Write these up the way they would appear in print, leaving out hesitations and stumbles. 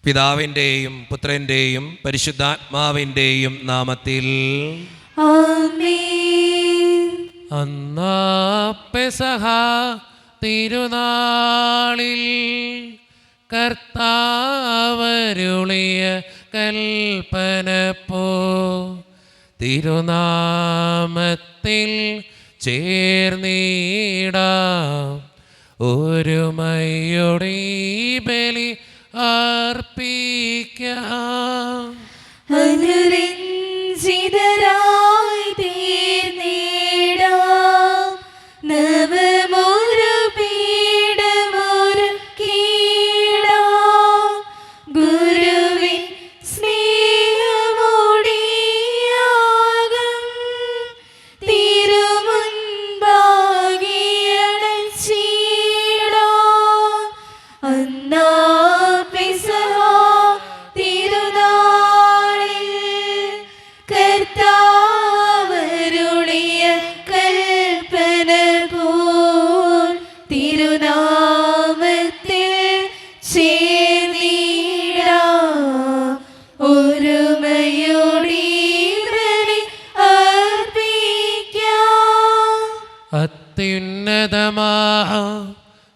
പിതാവിൻ്റെയും പുത്രൻ്റെയും പരിശുദ്ധാത്മാവിൻ്റെയും നാമത്തിൽ ആമേൻ. അന്നാ പെസഹ തിരുനാളിൽ കർത്താവരുളിയ കൽപ്പന പോ തിരുനാമത്തിൽ ചേർന്നിടാം ഒരുമയോടെ ബലി അർപ്പിക്കാം. അനുരഞ്ജിതരായി തീർന്നിടാം നവമൊരു പീഠമൊരുക്കിടാം ഗുരുവിൻ സ്നേഹമോടിയാകം തിരുമുൻപാകിയണച്ചിടാം. അന്നാ പെസഹ തിരുനാളിൽ കർത്താവരുളിയ കൽപ്പന പോൽ തിരുനാമത്തിൽ ചേർന്നിടാം ഒരുമയോടെ ബലി അർപ്പിക്കാം. അത്യുന്നതമാ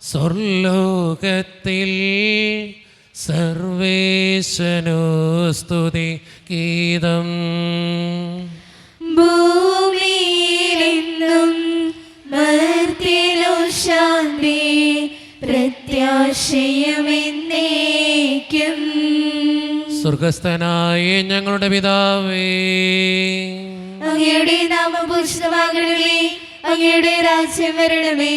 സ്വർലോകത്തിൽ സർവേശനോ സ്തുതി ഗീതം. ഭൂമിയിലെന്നും മർത്യനു ശാന്തി പ്രത്യാശയുമെന്നേക്കും. സ്വർഗസ്ഥനായ ഞങ്ങളുടെ പിതാവേ, അങ്ങയുടെ നാമം പൂജിതമാകണമേ, അങ്ങയുടെ രാജ്യം വരണമേ,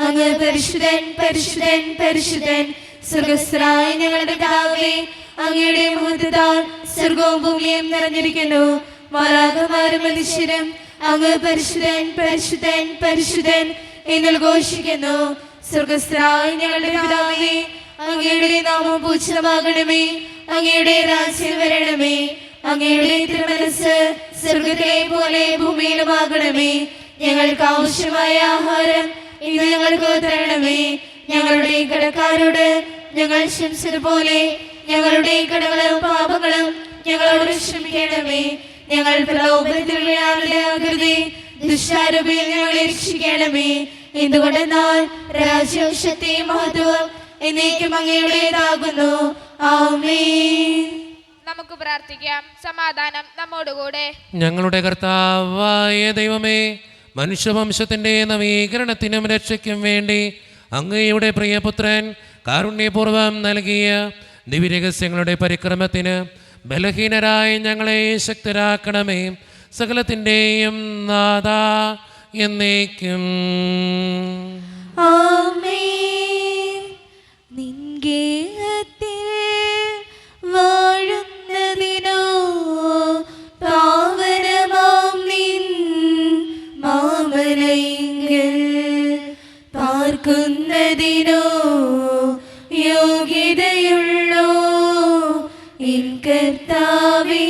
അങ്ങ് പരിശുദ്ധൻ പരിശുദ്ധൻ പരിശുദ്ധൻ. സ്വർഗസ്ഥനായ ഞങ്ങളുടെ പിതാവേ, അങ്ങയുടെ മഹത്വത്താൽ സ്വർഗവും ഭൂമിയും നിറഞ്ഞിരിക്കുന്നു. മാലാഖമാരും മനുഷ്യരും അങ്ങ് പരിശുദ്ധൻ പരിശുദ്ധൻ പരിശുദ്ധൻ എന്ന് ഘോഷിക്കുന്നു. സ്വർഗസ്ഥനായ ഞങ്ങളുടെ പിതാവേ, അങ്ങയുടെ നാമം പൂജിതമാകണമേ, അങ്ങയുടെ രാജ്യം വരണമേ, അങ്ങയുടെ തിരുമനസ്സ് സ്വർഗത്തിലെ പോലെ ഭൂമിയിലുമാകണമേ. ഞങ്ങൾക്ക് ആവശ്യമായ ആഹാരം ഇന്ന് ഞങ്ങൾക്ക് തരണമേ. ഞങ്ങളുടെ കടക്കാരോട് ഞങ്ങൾ ക്ഷമിച്ചതുപോലെ ഞങ്ങളുടെ കടങ്ങളും പാപങ്ങളും ഞങ്ങളോട് ക്ഷമിക്കണമേ. ഞങ്ങൾ പ്രലോഭനത്തിൽ വീഴാനിടയാകരുതേ, ദുഷ്ടാരൂപിയിൽ ഞങ്ങളെ രക്ഷിക്കണമേ. എന്തുകൊണ്ടെന്നാൽ രാജ്യവും ശക്തിയും മഹത്വവും എന്നേക്കും അങ്ങയുടേതാകുന്നു. ആമേൻ. നമുക്ക് പ്രാർത്ഥിക്കാം. സമാധാനം നമ്മോടുകൂടെ. ഞങ്ങളുടെ കർത്താവായ ദൈവമേ, മനുഷ്യവംശത്തിൻ്റെ നവീകരണത്തിനും രക്ഷയ്ക്കും വേണ്ടി അങ്ങയുടെ പ്രിയപുത്രൻ കാരുണ്യപൂർവ്വം നൽകിയ ദിവ്യരഹസ്യങ്ങളുടെ പരിക്രമത്തിന് ബലഹീനരായ ഞങ്ങളെ ശക്തരാക്കണമേ. സകലത്തിൻ്റെയും നാഥാ എന്നേക്കും. ആമേൻ. നിൻ ഗേഹത്തിൽ വാഴുന്നതിനോ പാവനമാം നിൻ മാമലയിങ്കൽ പാർക്കുന്നതിനോ യോഗ്യതയുള്ളോ എൻ കർത്താവേ,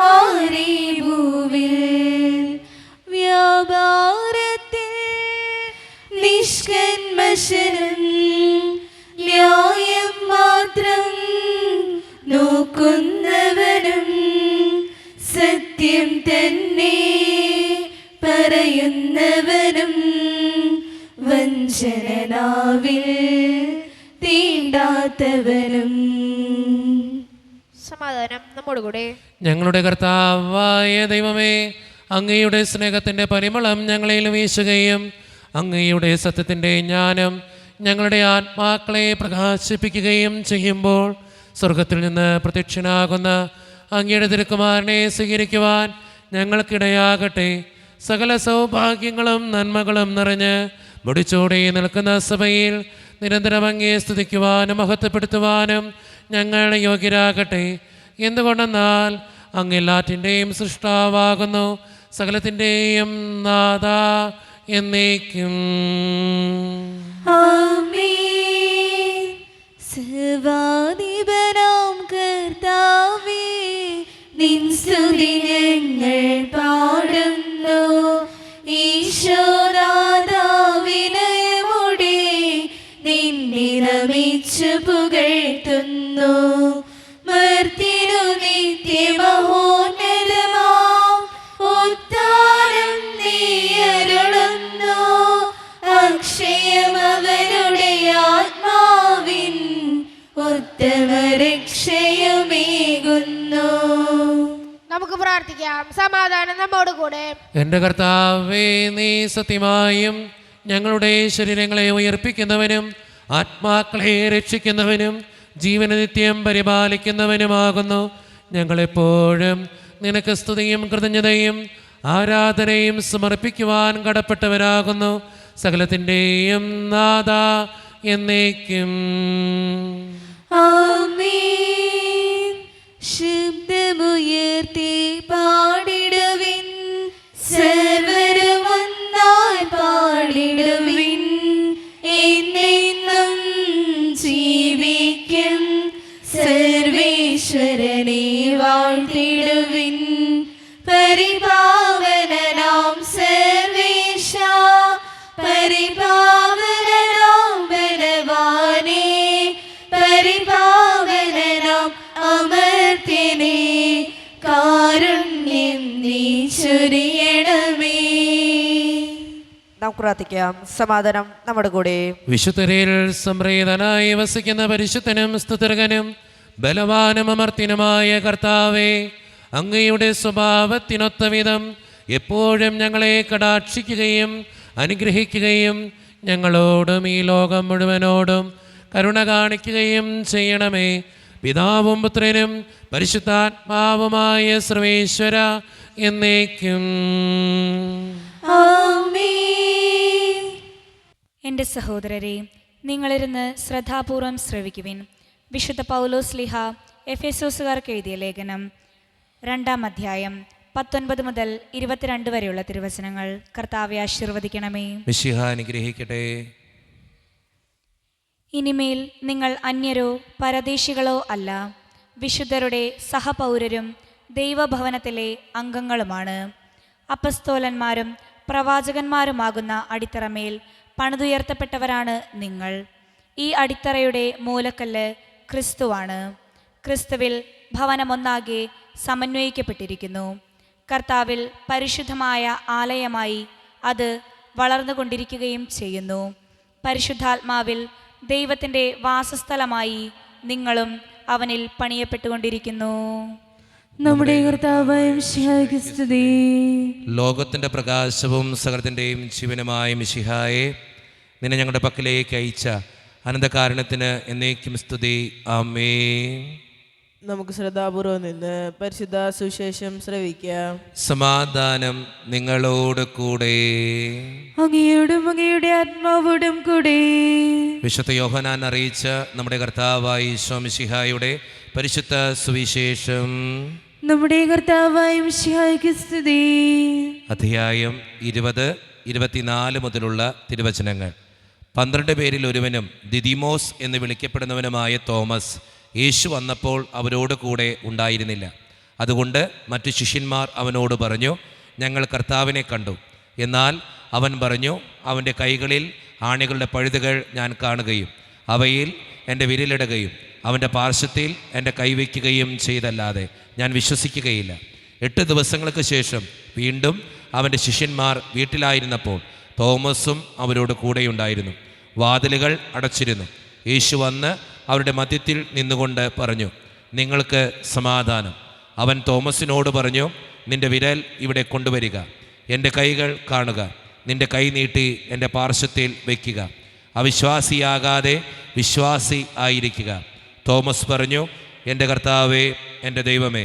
ആരേ ഭൂവിൽ വ്യാപാരത്തിൽ നിഷ്കന്മശനം ന്യായം മാത്രം നോക്കുന്നവനും സത്യം തന്നെ പറയുന്നവനും വഞ്ചനാവിൽ തീണ്ടാത്തവനും. സമാധാനം നമ്മോടുകൂടെ. ഞങ്ങളുടെ കർത്താവായ ദൈവമേ, അങ്ങയുടെ സ്നേഹത്തിൻ്റെ പരിമളം ഞങ്ങളിൽ വീശുകയും അങ്ങയുടെ സത്യത്തിൻ്റെ ജ്ഞാനം ഞങ്ങളുടെ ആത്മാക്കളെ പ്രകാശിപ്പിക്കുകയും ചെയ്യുമ്പോൾ സ്വർഗത്തിൽ നിന്ന് പ്രത്യക്ഷനാകുന്ന അങ്ങയുടെ തിരുക്കുമാരനെ സ്വീകരിക്കുവാൻ ഞങ്ങൾക്കിടയാകട്ടെ. സകല സൗഭാഗ്യങ്ങളും നന്മകളും നിറഞ്ഞ് മുടിച്ചോടെ നിൽക്കുന്ന സഭയിൽ നിരന്തരം അങ്ങയെ സ്തുതിക്കുവാനും മഹത്വപ്പെടുത്തുവാനും ഞങ്ങൾ യോഗ്യരാകട്ടെ. എന്തുകൊണ്ടെന്നാൽ അങ്ങ് എല്ലാറ്റിൻ്റെയും സൃഷ്ടാവാകുന്നു, സകലത്തിൻ്റെയും നാഥാ എന്നേക്കും. ആമേൻ. സർവാധിപനാം കർത്താവേ, നിൻ സ്തുതി ഞങ്ങൾ പാടുന്നു. ഈശോനാഥാവിനയമോടെ നിന്നെ നമിച്ചു പുകഴ്ത്തുന്നു. മർത്യനു നിത്യമഹോന്നതമാം ഉദ്ധാനം നീ അരുളുന്നു. അക്ഷയമവരുടെ ആത്മാവിൻ ഉത്തമ രക്ഷയുമേകുന്നു. നമുക്ക് പ്രാർത്ഥിക്കാം. സമാധാനം നമ്മോടുകൂടെ. എൻ്റെ കർത്താവേ, നീ സത്യമായും ഞങ്ങളുടെ ശരീരങ്ങളെ ഉയർപ്പിക്കുന്നവനും ആത്മാക്കളെ രക്ഷിക്കുന്നവനും ജീവന നിത്യം പരിപാലിക്കുന്നവനുമാകുന്നു. ഞങ്ങളെപ്പോഴും നിനക്ക് സ്തുതിയും കൃതജ്ഞതയും ആരാധനയും സമർപ്പിക്കുവാൻ കടപ്പെട്ടവരാകുന്നു. സകലത്തിൻ്റെയും നാഥ എന്നേക്കും. ആമേൻ. ശബ്ദമുയർത്തി പാടിടുവിൻ, സർവ്വരും ഒന്നായി പാടിടുവിൻ. എന്നെന്നും ജീവിക്കും സർവേശ്വരനെ വാഴ്ത്തിടുവിൻ. പരിപാവനനാം സർവേശ, പരിപാവനനാം ബലവാനേ, പരിപാവനനാം അമർത്യനേ, കാരുണ്യം നീ ചൊരിയണമേ. നാം പ്രാർത്ഥിക്കാം. സമാധാനം നമ്മുടെ കൂടെ. വിശുദ്ധരിൽ സംപ്രീതനായി വസിക്കുന്ന പരിശുദ്ധനും സ്തുതിർഗനും ബലവാനും അമർത്തിനുമായ കർത്താവേ, അങ്ങയുടെ സ്വഭാവത്തിനൊത്ത വിധം എപ്പോഴും ഞങ്ങളെ കടാക്ഷിക്കുകയും അനുഗ്രഹിക്കുകയും ഞങ്ങളോടും ഈ ലോകം മുഴുവനോടും കരുണ കാണിക്കുകയും ചെയ്യണമേ. പിതാവും പുത്രനും പരിശുദ്ധാത്മാവുമായ സർവേശ്വര എന്നേക്കും. ആമേൻ. എൻ്റെ സഹോദരരെ, നിങ്ങളിരുന്ന് ശ്രദ്ധാപൂർവം ശ്രവിക്കുവിൻ. വിശുദ്ധ പൗലോസ് ലീഹ എഫെസോസുകാർക്ക് എഴുതിയ ലേഖനം 2-ാം അധ്യായം 19 മുതൽ 22 വരെയുള്ള തിരുവചനങ്ങൾ. കർത്താവെ ആശീർവദിക്കണമേ. മിശിഹ അനുഗ്രഹിക്കട്ടെ. ഇനിമേൽ നിങ്ങൾ അന്യരോ പരദേശികളോ അല്ല, വിശുദ്ധരുടെ സഹപൗരരും ദൈവഭവനത്തിലെ അംഗങ്ങളുമാണ്. അപ്പസ്തോലന്മാരും പ്രവാചകന്മാരുമാകുന്ന അടിത്തറമേൽ പണിതുയർത്തപ്പെട്ടവരാണ് നിങ്ങൾ. ഈ അടിത്തറയുടെ മൂലക്കല്ല് ക്രിസ്തുവാണ്. ക്രിസ്തുവിൽ ഭവനമൊന്നാകെ സമന്വയിക്കപ്പെട്ടിരിക്കുന്നു. കർത്താവിൽ പരിശുദ്ധമായ ആലയമായി അത് വളർന്നുകൊണ്ടിരിക്കുകയും ചെയ്യുന്നു. പരിശുദ്ധാത്മാവിൽ ദൈവത്തിൻ്റെ വാസസ്ഥലമായി നിങ്ങളും അവനിൽ പണിയപ്പെട്ടുകൊണ്ടിരിക്കുന്നു. നമ്മുടെ കർത്താവായ മിശിഹായ്ക്ക് സ്തുതി. ലോകത്തിൻ്റെ പ്രകാശവും സകലത്തിൻ്റെയും ജീവനുമായ മിശിഹായെ, നിന്നെ ഞങ്ങളുടെ പക്കലേക്ക് അയച്ച അനന്തകാരണത്തിന് എന്നേക്കും സ്തുതി. ആമേൻ. നമുക്ക് ശ്രദ്ധാപൂർവം നിന്ന് പരിശുദ്ധ സുവിശേഷം ശ്രവിക്കാം. സമാധാനം നിങ്ങളോട് കൂടെ. അങ്ങയോടും അങ്ങയുടെ ആത്മാവോടും കൂടെ. വിശുദ്ധ യോഹന്നാൻ അറിയിച്ച നമ്മുടെ കർത്താവായ ഈശോ മിശിഹായുടെ പരിശുദ്ധ സുവിശേഷം. നമ്മുടെ കർത്താവായ മിശിഹായ്ക്ക് സ്തുതി. അധ്യായം 20-24 മുതലുള്ള തിരുവചനങ്ങൾ. 12 പേരിൽ ഒരുവനും ദിദിമോസ് എന്ന് വിളിക്കപ്പെടുന്നവനുമായ തോമസ് യേശു വന്നപ്പോൾ അവരോട് കൂടെ ഉണ്ടായിരുന്നില്ല. അതുകൊണ്ട് മറ്റു ശിഷ്യന്മാർ അവനോട് പറഞ്ഞു, ഞങ്ങൾ കർത്താവിനെ കണ്ടു. എന്നാൽ അവൻ പറഞ്ഞു, അവൻ്റെ കൈകളിൽ ആണികളുടെ പഴുതുകൾ ഞാൻ കാണുകയും അവയിൽ എൻ്റെ വിരലിടുകയും അവൻ്റെ പാർശ്വത്തിൽ എൻ്റെ കൈവയ്ക്കുകയും ചെയ്തല്ലാതെ ഞാൻ വിശ്വസിക്കുകയില്ല. 8 ദിവസങ്ങൾക്ക് ശേഷം വീണ്ടും അവൻ്റെ ശിഷ്യന്മാർ വീട്ടിലായിരുന്നപ്പോൾ തോമസും അവരോട് കൂടെയുണ്ടായിരുന്നു. വാതിലുകൾ അടച്ചിരുന്നു. യേശു വന്ന് അവരുടെ മധ്യത്തിൽ നിന്നുകൊണ്ട് പറഞ്ഞു, നിങ്ങൾക്ക് സമാധാനം. അവൻ തോമസിനോട് പറഞ്ഞു, നിന്റെ വിരൽ ഇവിടെ കൊണ്ടുവരിക, എൻ്റെ കൈകൾ കാണുക, നിന്റെ കൈ നീട്ടി എൻ്റെ പാർശ്വത്തിൽ വയ്ക്കുക, അവിശ്വാസിയാകാതെ വിശ്വാസി ആയിരിക്കുക. തോമസ് പറഞ്ഞു, എൻ്റെ കർത്താവേ, എൻ്റെ ദൈവമേ.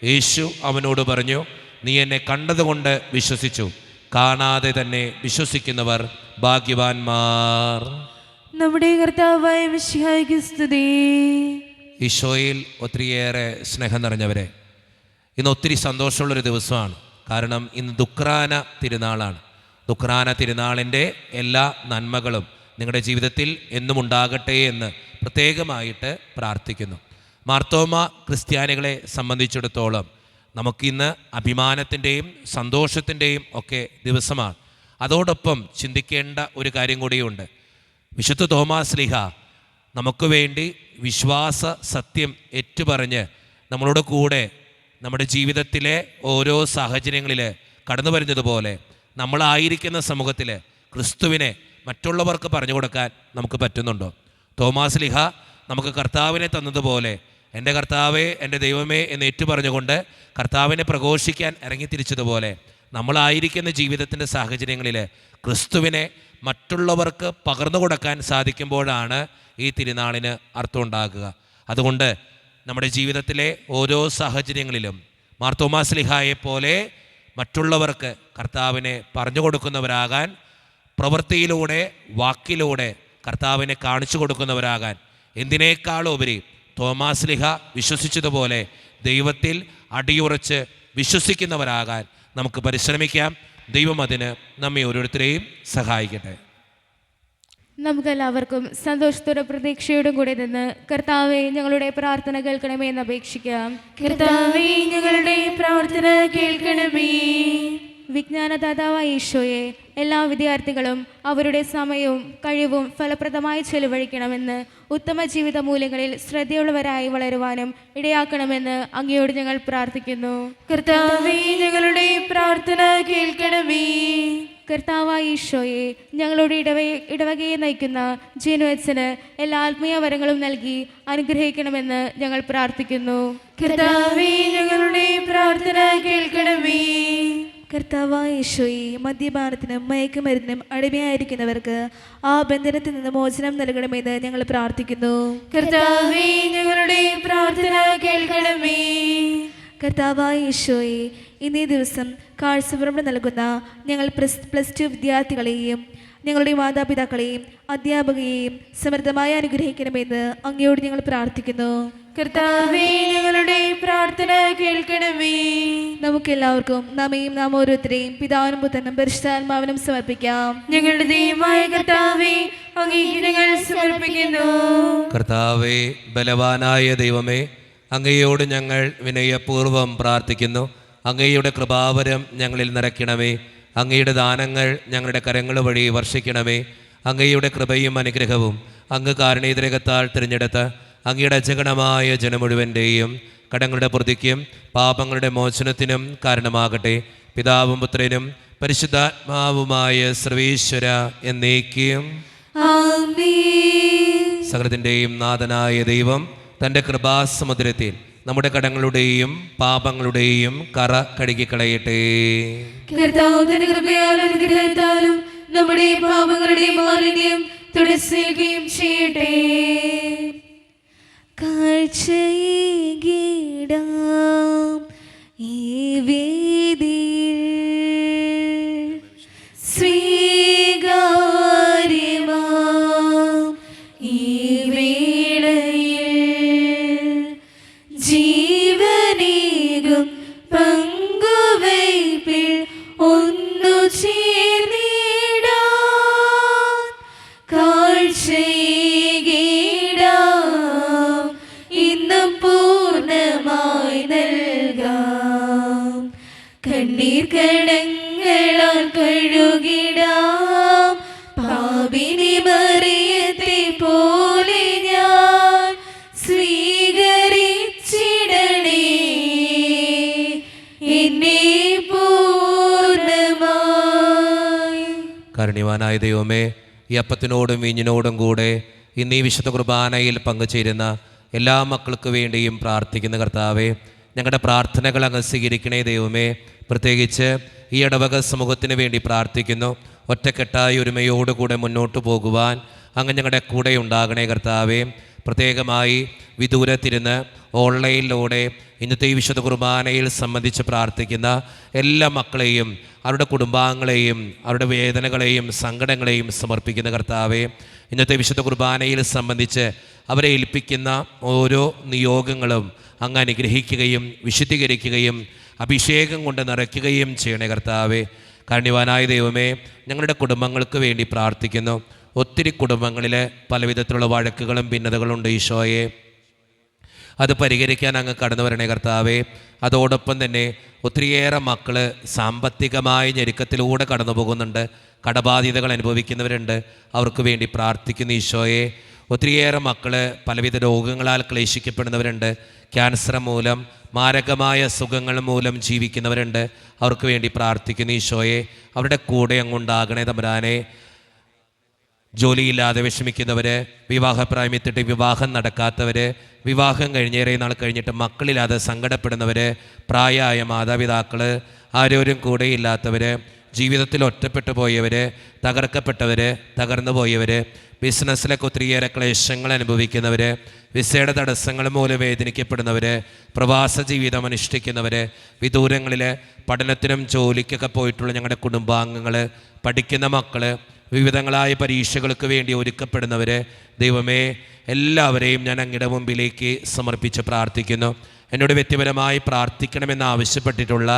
യേശു അവനോട് പറഞ്ഞു, നീ എന്നെ കണ്ടതുകൊണ്ട് വിശ്വസിച്ചു, കാണാതെ തന്നെ വിശ്വസിക്കുന്നവർ ഭാഗ്യവാന്മാർ. നമ്മുടെ കർത്താവായ മിശിഹായ്ക്ക് സ്തുതി. ഈശോയിൽ ഒത്തിരിയേറെ സ്നേഹം നിറഞ്ഞവരെ, ഇന്ന് ഒത്തിരി സന്തോഷമുള്ളൊരു ദിവസമാണ്. കാരണം ഇന്ന് ദുഃഖ്രാന തിരുനാളാണ്. ദുഃഖ്രാന തിരുനാളിൻ്റെ എല്ലാ നന്മകളും നിങ്ങളുടെ ജീവിതത്തിൽ എന്നും ഉണ്ടാകട്ടെ എന്ന് പ്രത്യേകമായിട്ട് പ്രാർത്ഥിക്കുന്നു. മാർത്തോമ ക്രിസ്ത്യാനികളെ സംബന്ധിച്ചിടത്തോളം നമുക്കിന്ന് അഭിമാനത്തിൻ്റെയും സന്തോഷത്തിൻ്റെയും ഒക്കെ ദിവസമാണ്. അതോടൊപ്പം ചിന്തിക്കേണ്ട ഒരു കാര്യം കൂടിയുണ്ട്. വിശുദ്ധ തോമാസ് ലീഹ നമുക്ക് വേണ്ടി വിശ്വാസ സത്യം ഏറ്റുപറഞ്ഞ് നമ്മളോട് കൂടെ നമ്മുടെ ജീവിതത്തിലെ ഓരോ സാഹചര്യങ്ങളിൽ കടന്നു വരുന്നതുപോലെ നമ്മളായിരിക്കുന്ന സമൂഹത്തിൽ ക്രിസ്തുവിനെ മറ്റുള്ളവർക്ക് പറഞ്ഞു കൊടുക്കാൻ നമുക്ക് പറ്റുന്നുണ്ടോ? തോമാസ് ലീഹ നമുക്ക് കർത്താവിനെ തന്നതുപോലെ എൻ്റെ കർത്താവേ, എൻ്റെ ദൈവമേ എന്ന് ഏറ്റുപറഞ്ഞുകൊണ്ട് കർത്താവിനെ പ്രഘോഷിക്കാൻ ഇറങ്ങിത്തിരിച്ചതുപോലെ നമ്മളായിരിക്കുന്ന ജീവിതത്തിൻ്റെ സാഹചര്യങ്ങളിൽ ക്രിസ്തുവിനെ മറ്റുള്ളവർക്ക് പകർന്നു കൊടുക്കാൻ സാധിക്കുമ്പോഴാണ് ഈ തിരുനാളിന് അർത്ഥമുണ്ടാകുക. അതുകൊണ്ട് നമ്മുടെ ജീവിതത്തിലെ ഓരോ സാഹചര്യങ്ങളിലും മാർ തോമാസ് ലീഹായെ പോലെ മറ്റുള്ളവർക്ക് കർത്താവിനെ പറഞ്ഞു കൊടുക്കുന്നവരാകാൻ, പ്രവൃത്തിയിലൂടെ വാക്കിലൂടെ കർത്താവിനെ കാണിച്ചു കൊടുക്കുന്നവരാകാൻ, എന്തിനേക്കാളും ഉപരി തോമാസ് ലീഹ വിശ്വസിച്ചതുപോലെ ദൈവത്തിൽ അടിയുറച്ച് വിശ്വസിക്കുന്നവരാകാൻ നമുക്ക് പരിശ്രമിക്കാം. ദൈവം അതിന് നമ്മെ ഓരോരുത്തരെയും സഹായിക്കട്ടെ. നമുക്കെല്ലാവർക്കും സന്തോഷത്തോടെ പ്രതീക്ഷയോടും കൂടെ നിന്ന് കർത്താവെ ഞങ്ങളുടെ പ്രാർത്ഥന കേൾക്കണമേ എന്ന് അപേക്ഷിക്കാം. കർത്താവെ ഞങ്ങളുടെ പ്രാർത്ഥന കേൾക്കണമേ. വിജ്ഞാനദാതാവായ ഈശോയെ, എല്ലാ വിദ്യാർത്ഥികളും അവരുടെ സമയവും കഴിവും ഫലപ്രദമായി ചെലവഴിക്കണമെന്ന്, ഉത്തമ ജീവിത മൂല്യങ്ങളിൽ ശ്രദ്ധയുള്ളവരായി വളരുവാനും ഇടയാക്കണമെന്ന് അങ്ങയോട് ഞങ്ങൾ പ്രാർത്ഥിക്കുന്നു. കർത്താവേ ഞങ്ങളുടെ പ്രാർത്ഥന കേൾക്കണമേ. കർത്താവായ ഈശോയെ, ഞങ്ങളുടെ ഇടവകയെ നയിക്കുന്ന ജീനുവച്ചന് എല്ലാ ആത്മീയ വരങ്ങളും നൽകി അനുഗ്രഹിക്കണമെന്ന് ഞങ്ങൾ പ്രാർത്ഥിക്കുന്നു. കർത്താവേ ഞങ്ങളുടെ പ്രാർത്ഥന കേൾക്കണമേ. കർത്താവായ ഈശോയെ, മദ്യപാനത്തിനും മയക്കുമരുന്നിനും അടിമയായിരിക്കുന്നവർക്ക് ആ ബന്ധനത്തിൽ നിന്ന് മോചനം നൽകണമെന്ന് ഞങ്ങൾ പ്രാർത്ഥിക്കുന്നു. കർത്താവേ ഞങ്ങളുടെ പ്രാർത്ഥന കേൾക്കണമേ. കർത്താവായ ഈശോയെ, ഇന്നേ ദിവസം കാഴ്ചപുറം നൽകുന്ന ഞങ്ങൾ +2 വിദ്യാർത്ഥികളെയും ഞങ്ങളുടെ മാതാപിതാക്കളെയും അധ്യാപകരെയും സമൃദ്ധമായി അനുഗ്രഹിക്കണമെന്ന് അങ്ങയോട് ഞങ്ങൾ പ്രാർത്ഥിക്കുന്നു. കർത്താവേ ഞങ്ങളുടെ പ്രാർത്ഥന കേൾക്കണമേ. നമുക്കെല്ലാവർക്കും നാം ഓരോരുത്തരെയും പിതാവിനും പുത്രനും പരിശുദ്ധാത്മാവിനും സമർപ്പിക്കാം. ഞങ്ങളുടെ ദൈവമായ കർത്താവേ, അങ്ങേക്ക് ഞങ്ങൾ സമർപ്പിക്കുന്നു. കർത്താവേ, ബലവാനായ ദൈവമേ, അങ്ങയോട് ഞങ്ങൾ വിനയപൂർവ്വം പ്രാർത്ഥിക്കുന്നു. അങ്ങയുടെ കൃപാവരം ഞങ്ങളിൽ നിറയ്ക്കണമേ. അങ്ങയുടെ ദാനങ്ങൾ ഞങ്ങളുടെ കരങ്ങൾ വഴി വർഷിക്കണമേ. അങ്ങയുടെ കൃപയും അനുഗ്രഹവും അങ്ങ് കാരുണ്യതിരകത്താൽ തിരഞ്ഞെടുത്ത അങ്ങയുടെ അജഗണമായ ജനം മുഴുവൻ്റെയും കടങ്ങളുടെ പ്രതിക്കും പാപങ്ങളുടെ മോചനത്തിനും കാരണമാകട്ടെ. പിതാവും പുത്രനും പരിശുദ്ധാത്മാവുമായ സർവീശ്വര എന്നേക്കും ആമേൻ. സകലത്തിൻ്റെയും നാഥനായ ദൈവം തൻ്റെ കൃപാസമുദ്രത്തിൽ നമ്മുടെ കടങ്ങളുടെയും പാപങ്ങളുടെയും കറ കഴുകിക്കളയട്ടെ. കർത്താവിന്റെ കൃപയാലും അനുഗ്രഹത്താലും നമ്മുടെ പാപങ്ങളുടെ മാലിന്യം തുടച്ചുകയും ചെയ്യട്ടെ. കാഴ്ചയേകിടാം ഈ വേദിയിൽ സ്വീകാര്യമാം ഈ വേളയിൽ ജീവനേകും പങ്കുവയ്പിൽ ഒന്നു ചേർന്നിടാൻ കാഴ്ചയേകിടാം ഇന്ന് പൂർണ്ണമായി നൽകാം. കണ്ണീർ കണങ്ങളാൽ കഴുകിടാം പാപിനി മറിയത്തെ പോലെ ഞാൻ സ്വീകരിച്ചിടണേ എന്നെ പൂർണ്ണമായി. കാരുണ്യവാനായ ദൈവമേ, ഈ അപ്പത്തിനോടും വീഞ്ഞിനോടും കൂടെ ഇന്ന് ഈ വിശുദ്ധ കുർബാനയിൽ പങ്കുചേരുന്ന എല്ലാ മക്കൾക്ക് വേണ്ടിയും പ്രാർത്ഥിക്കുന്ന കർത്താവേ, ഞങ്ങളുടെ പ്രാർത്ഥനകൾ അങ്ങ് സ്വീകരിക്കണേ ദൈവമേ. പ്രത്യേകിച്ച് ഈ ഇടവക സമൂഹത്തിന് വേണ്ടി പ്രാർത്ഥിക്കുന്നു. ഒറ്റക്കെട്ടായി ഒരുമയോടുകൂടെ മുന്നോട്ട് പോകുവാൻ അങ്ങ് ഞങ്ങളുടെ കൂടെ ഉണ്ടാകണേ കർത്താവേ. പ്രത്യേകമായി വിദൂരത്തിരുന്ന് ഓൺലൈനിലൂടെ ഇന്നത്തെ ഈ വിശുദ്ധ കുർബാനയിൽ സംബന്ധിച്ച് പ്രാർത്ഥിക്കുന്ന എല്ലാ മക്കളെയും അവരുടെ കുടുംബാംഗങ്ങളെയും അവരുടെ വേദനകളെയും സങ്കടങ്ങളെയും സമർപ്പിക്കുന്ന കർത്താവേ, ഇന്നത്തെ വിശുദ്ധ കുർബാനയിൽ സംബന്ധിച്ച് അവരെ ഏൽപ്പിക്കുന്ന ഓരോ നിയോഗങ്ങളും അങ്ങ് അനുഗ്രഹിക്കുകയും വിശുദ്ധീകരിക്കുകയും അഭിഷേകം കൊണ്ട് നിറയ്ക്കുകയും ചെയ്യണേ കർത്താവേ. കാരുണ്യവാനായ ദൈവമേ, ഞങ്ങളുടെ കുടുംബങ്ങൾക്ക് വേണ്ടി പ്രാർത്ഥിക്കുന്നു. ഒത്തിരി കുടുംബങ്ങളിൽ പല വിധത്തിലുള്ള വഴക്കുകളും ഭിന്നതകളുണ്ട് ഈശോയെ. അത് പരിഹരിക്കാൻ അങ്ങ് കടന്നു വരണേ കർത്താവേ. അതോടൊപ്പം തന്നെ ഒത്തിരിയേറെ മക്കൾ സാമ്പത്തികമായ ഞെരുക്കത്തിലൂടെ കടന്നു പോകുന്നുണ്ട്, കടബാധ്യതകൾ അനുഭവിക്കുന്നവരുണ്ട്. അവർക്ക് വേണ്ടി പ്രാർത്ഥിക്കുന്ന ഈശോയെ. ഒത്തിരിയേറെ മക്കൾ പലവിധ രോഗങ്ങളാൽ ക്ലേശിക്കപ്പെടുന്നവരുണ്ട്. ക്യാൻസർ മൂലം, മാരകമായ അസുഖങ്ങൾ മൂലം ജീവിക്കുന്നവരുണ്ട്. അവർക്ക് വേണ്ടി പ്രാർത്ഥിക്കുന്നു. ഈശോയെ, അവരുടെ കൂടെ അങ്ങുണ്ടാകണേ തമ്പുരാനെ. ജോലിയില്ലാതെ വിഷമിക്കുന്നവർ, വിവാഹപ്രായമെത്തിയിട്ട് വിവാഹം നടക്കാത്തവർ, വിവാഹം കഴിഞ്ഞേറെ നാൾ കഴിഞ്ഞിട്ട് മക്കളില്ലാതെ സങ്കടപ്പെടുന്നവർ, പ്രായമായ മാതാപിതാക്കൾ, ആരോരും കൂടെയില്ലാത്തവർ, ജീവിതത്തിൽ ഒറ്റപ്പെട്ടു പോയവർ, തകർക്കപ്പെട്ടവർ, തകർന്നു പോയവർ, ബിസിനസ്സിലൊക്കെ ഒത്തിരിയേറെ ക്ലേശങ്ങൾ അനുഭവിക്കുന്നവർ, വിസയുടെ തടസ്സങ്ങൾ മൂലം വേദനിക്കപ്പെടുന്നവർ, പ്രവാസ ജീവിതം അനുഷ്ഠിക്കുന്നവർ, വിദൂരങ്ങളിൽ പഠനത്തിനും ജോലിക്കൊക്കെ പോയിട്ടുള്ള ഞങ്ങളുടെ കുടുംബാംഗങ്ങൾ, പഠിക്കുന്ന മക്കൾ, വിവിധങ്ങളായ പരീക്ഷകൾക്ക് വേണ്ടി ഒരുക്കപ്പെടുന്നവർ, ദൈവമേ, എല്ലാവരെയും ഞാൻ അങ്ങയുടെ മുമ്പിലേക്ക് സമർപ്പിച്ച് പ്രാർത്ഥിക്കുന്നു. എന്നോട് വ്യക്തിപരമായി പ്രാർത്ഥിക്കണമെന്ന് ആവശ്യപ്പെട്ടിട്ടുള്ള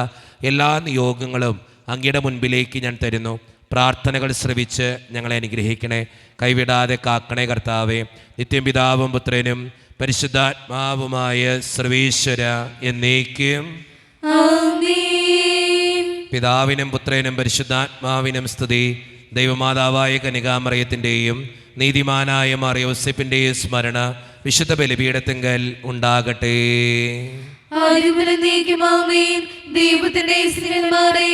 എല്ലാ നിയോഗങ്ങളും അങ്ങയുടെ മുൻപിലേക്ക് ഞാൻ തരുന്നു. പ്രാർത്ഥനകൾ ശ്രവിച്ച് ഞങ്ങളെ അനുഗ്രഹിക്കണേ, കൈവിടാതെ കാക്കണേ കർത്താവേ. നിത്യം പിതാവും പുത്രനും പരിശുദ്ധാത്മാവുമായ സർവേശ്വര എന്നേക്കും. പിതാവിനും പുത്രനും പരിശുദ്ധാത്മാവിനും സ്തുതി. ദൈവമാതാവായ കന്യകാമറിയത്തിൻ്റെയും നീതിമാനായ മാർ യോസേപ്പിൻ്റെയും സ്മരണ വിശുദ്ധ ബലിപീഠത്തിങ്കൽ ഉണ്ടാകട്ടെ. ദൈവത്തിന്റെ സ്നേഹന്മാരെ,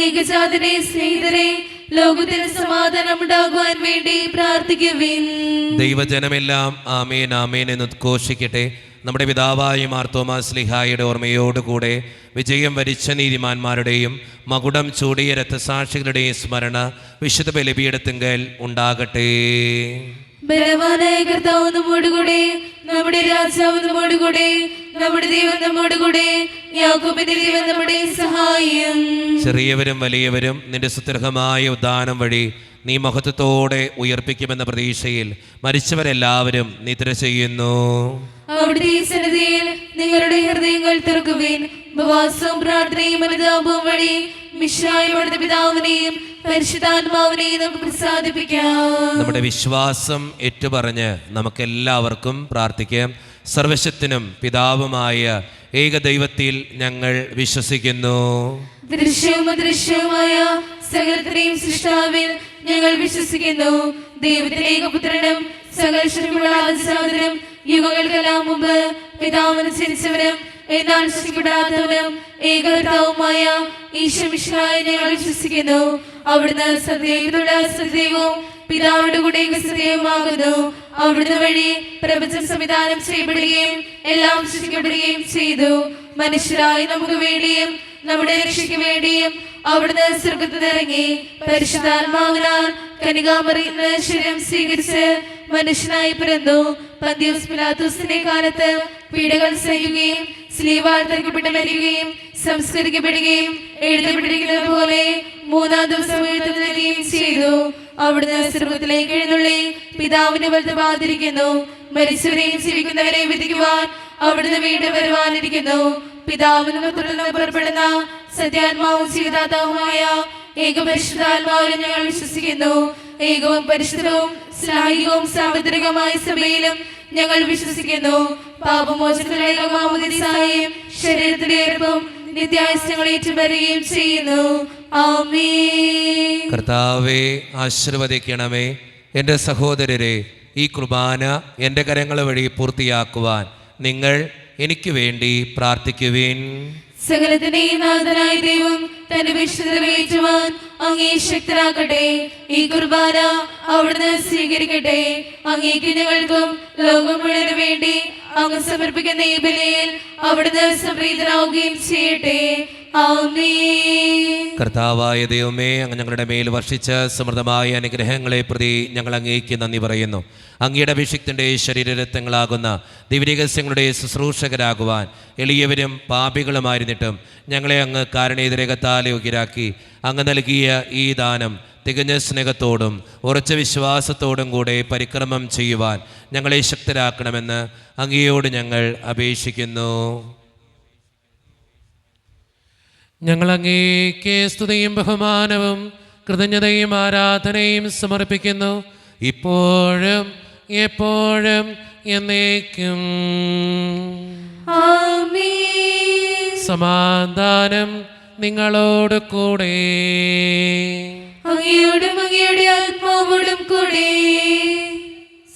ഏകജാതന്റെ സ്നേഹിതരെ, ലോകത്തിന് സമാധാനം ഉണ്ടാകുവാൻ വേണ്ടി പ്രാർത്ഥിക്കുവിൻ. ദൈവജനമെല്ലാം ആമേൻ ആമേൻ എന്ന് ഉദ്ഘോഷിക്കട്ടെ. നമ്മുടെ പിതാവായ മാർ തോമാസ് ശ്ലീഹായുടെ ഓർമ്മയോടുകൂടെ വിജയം വരിച്ച നീതിമാന്മാരുടെയും മകുടം ചൂടിയ രക്തസാക്ഷികളുടെയും സ്മരണ വിശുദ്ധ ബലിപീഠത്തിങ്കൽ ഉണ്ടാകട്ടെ. ബലവാനായ കർത്താവ് നമ്മോടുകൂടെ, നമ്മുടെ രാജാവ് നമ്മോടുകൂടെ, നമ്മുടെ ദൈവം നമ്മോടുകൂടെ, യാക്കോബിന്റെ ദൈവം നമ്മുടെ സഹായം. ചെറിയവരും വലിയവരും നിന്റെ സുദീർഘമായ ഉദ്ധാനം വഴി നീ മഹത്വത്തോടെ ഉയർപ്പിക്കുമെന്ന പ്രതീക്ഷയിൽ മരിച്ചവരെല്ലാവരും നിദ്ര ചെയ്യുന്നു. അവിടുത്തെ സന്നിധിയിൽ നിങ്ങളുടെ ഹൃദയങ്ങൾ തുറക്കുവിൻ. ഉപവാസവും പ്രാർത്ഥനയും അനുതാപവും വഴി മിശിഹായുടെ പിതാവിനെയും പരിശുദ്ധാത്മാവിനെയും നമുക്ക് പ്രസാദിപ്പിക്കാം. നമ്മുടെ വിശ്വാസം ഏറ്റുപറഞ്ഞ് നമുക്കെല്ലാവർക്കും പ്രാർത്ഥിക്കാം. സർവശക്തനും പിതാവുമായ ഏകദൈവത്തിൽ ഞങ്ങൾ വിശ്വസിക്കുന്നു. ദൃശ്യവും അദൃശ്യവുമായ സകലത്തിനെയും സൃഷ്ടാവിൽ ഞങ്ങൾ വിശ്വസിക്കുന്നു. ദൈവത്തിന്റെ ഏകപുത്രനും സകല ശക്തികളും യുഗങ്ങൾക്കെല്ലാം മുമ്പ് പിതാവിന് ജനിച്ചവരും എന്നാൽ സൃഷ്ടിക്കപ്പെടാത്തവരും ഏകകർത്താവുമായ ഈശോ മിശിഹായെ ഞങ്ങൾ വിശ്വസിക്കുന്നു. അവിടുന്ന് സത്യദൈവമുള്ള സത്യദൈവവും പിതാവിന്റെ കൂടെ സത്യവുമാകുന്നു. അവിടുന്ന് വഴി പ്രപഞ്ചം സംവിധാനം ചെയ്യപ്പെടുകയും എല്ലാം സൃഷ്ടിക്കപ്പെടുകയും ചെയ്തു. മനുഷ്യരായ നമുക്ക് വേണ്ടിയും നമ്മുടെ രക്ഷയ്ക്ക് വേണ്ടിയും അവിടുന്ന് സ്വർഗ്ഗത്തിൽ ഇറങ്ങി പരിശുദ്ധാത്മാവിനാൽ കന്യകാമറിയത്തിന് ശരീരം സ്വീകരിച്ച് മനുഷ്യനായി പിറന്നു. പന്തിയോസ് പിലാത്തോസിന്റെ കാലത്ത് പീഡകൾ സഹിക്കുകയും സ്ലീവാൽ തറയ്ക്കപ്പെട്ട് മരിക്കുകയും സംസ്കരിക്കപ്പെടുകയും എഴുതപ്പെട്ടിരിക്കുന്നത് പോലെ മൂന്നാം ദിവസം എഴുന്നേൽക്കുകയും ചെയ്തു. അവിടുന്ന് സ്വർഗ്ഗത്തിലേക്ക് എഴുന്നള്ളി പിതാവിന്റെ വലത്തുഭാഗത്തിരിക്കുന്നു. മരിച്ചവരെയും ജീവിക്കുന്നവരെയും വിധിക്കുവാൻ അവിടുന്ന് വീണ്ടും വരുവാനിരിക്കുന്നു. പിതാവിനും പുത്രനും പുറപ്പെടുന്ന സത്യാത്മാവും ജീവിതാത്മാവുമായ ഏകപരിശുദ്ധാത്മാവിലും ഞങ്ങൾ വിശ്വസിക്കുന്നു. ഏകവും പരിശുദ്ധവും ശ്ലാഘികവും സാർവത്രികമായ സഭയിലും ഞങ്ങൾ വിശ്വസിക്കുന്നു. പാപമോചനത്തിലേക്കും ശരീരത്തിന്റെ ഏർപ്പും നിത്യായുസ്സങ്ങൾ ഏറ്റുവരികയും ചെയ്യുന്നു. ആമേൻ. കർത്താവേ, ആശീർവദിക്കണമേ. എൻ്റെ സഹോദരരെ, ഈ കുർബാന എൻ്റെ കരങ്ങൾ വഴി പൂർത്തിയാക്കുവാൻ നിങ്ങൾ എനിക്ക് വേണ്ടി പ്രാർത്ഥിക്കുവിൻ. സകലത്തിന്റെയും നാഥനായ ദൈവം തന്റെ വിശുദ്ധത ഏറ്റുവാൻ അങ്ങേ ശക്തരാക്കട്ടെ. ഈ കുർബാന അവിടുന്ന് സ്വീകരിക്കട്ടെ. അങ്ങേക്ക് ഞങ്ങൾക്കും ലോകം മുഴുവന് വേണ്ടി അങ്ങ് സമർപ്പിക്കുന്ന ഈ ബലിയിൽ അവിടുന്ന് സംപ്രീതനാവുകയും ചെയ്യട്ടെ. ആമേൻ. കർത്താവായ ദൈവമേ, അങ്ങ് ഞങ്ങളുടെ മേൽ വർഷിച്ച സമൃദ്ധമായ അനുഗ്രഹങ്ങളെ പ്രതി ഞങ്ങൾ അങ്ങേക്ക് നന്ദി പറയുന്നു. അങ്ങയുടെ അഭിഷിക്തൻ്റെ ശരീരരത്നങ്ങളാകുന്ന ദിവ്യരഹസ്യങ്ങളുടെ ശുശ്രൂഷകരാകുവാൻ എളിയവരും പാപികളുമായിരുന്നിട്ടും ഞങ്ങളെ അങ്ങ് കാരണേതരകത്താൽ യോഗ്യരാക്കി അങ്ങ് നൽകിയ ഈ ദാനം തികഞ്ഞ സ്നേഹത്തോടും ഉറച്ച വിശ്വാസത്തോടും കൂടെ പരിക്രമം ചെയ്യുവാൻ ഞങ്ങളെ ശക്തരാക്കണമെന്ന് അങ്ങയോട് ഞങ്ങൾ അപേക്ഷിക്കുന്നു. ഞങ്ങൾ അങ്ങേക്ക് സ്തുതിയും ബഹുമാനവും കൃതജ്ഞതയും ആരാധനയും സമർപ്പിക്കുന്നു, ഇപ്പോഴും എപ്പോഴും എന്നേക്കും. ആമേൻ. സമാധാനം നിങ്ങളോട് കൂടെ. അങ്ങയോടും അങ്ങയുടെ ആത്മാവോടും കൂടെ.